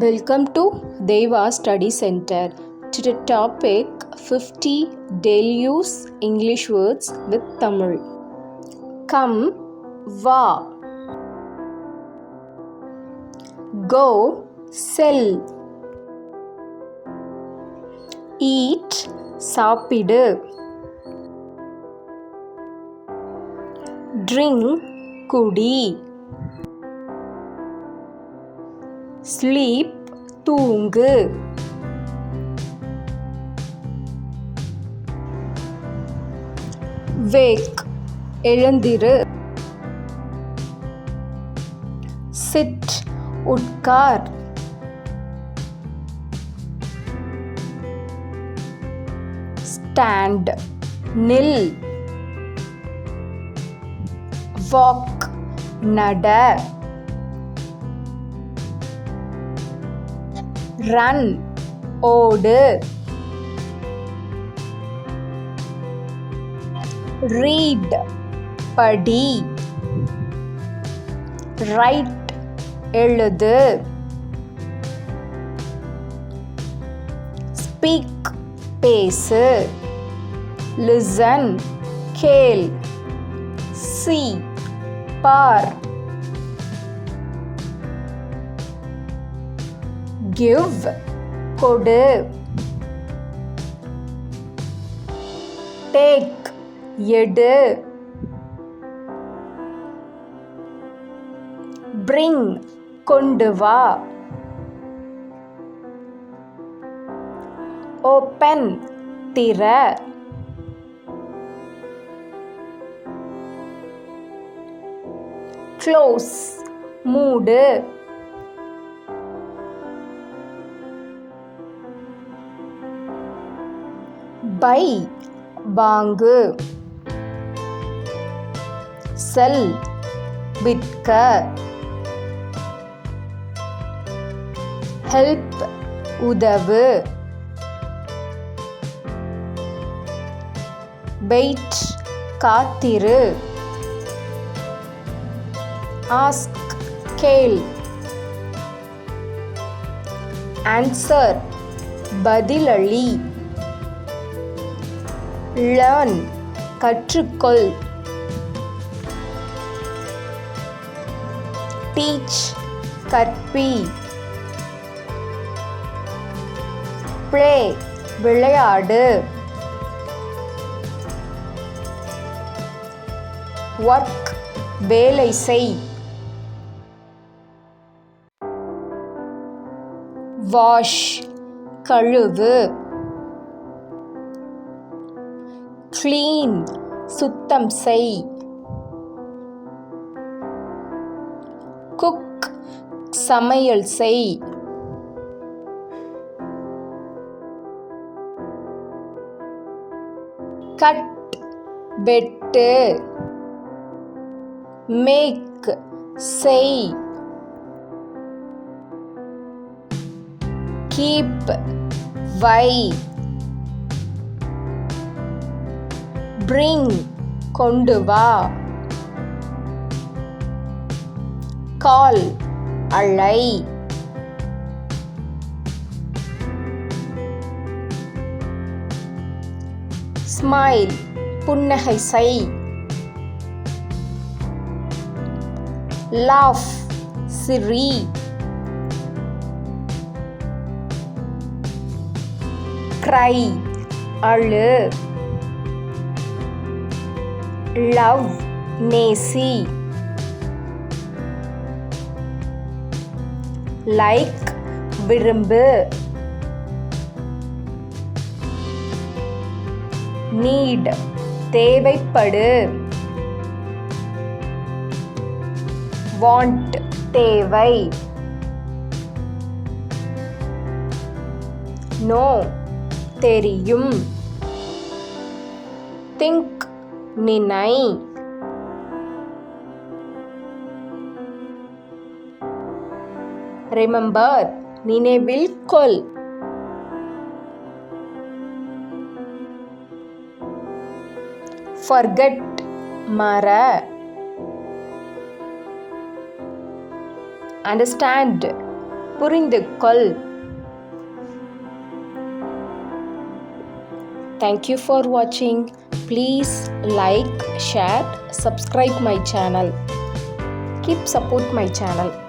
Welcome to Deiva Study Center. Today topic 50 daily use English words with Tamil. Come, va. Go, sell. Eat, சாப்பிடு. Drink, குடி. Sleep, தூங்கு. Wake, எழுந்திரு. Sit, உட்கார். Stand, நில். Walk, நட. Run, ஓடு. Read, படி. Write, எழுது. Speak, பேசு. Listen, கேள். See, பார். Give, கொடு. Take, எடு. Bring, கொண்டு வா. Open, திற. Close, மூடு. Buy, வாங்கு. Sell, விற்க. Help, உதவு. Wait, காத்திரு. Ask, கேள். Answer, பதிலளி. Learn, கற்றுக்கொள். Teach, கற்பி. Play, விளையாடு. Work, வேலை செய். Wash, கழுவு. Clean, சுத்தம் செய். Cook, சமையல் செய். Cut, வெட்டு. Make, செய். Keep, வை. Bring, கொண்டு வா. Call, அழை. Smile, புன்னகை செய். Laugh, சிரி. Cry, அழு. Love, நேசி. Like, விரும்பு. Need, தேவைப்படு. Want, தேவை. Know, தெரியும். Think, நினை. Remember, நினைவில் கொள். Forget, மற. Understand, புரிந்து கொள். Thank you for watching. Please like, share, subscribe my channel. Keep support my channel.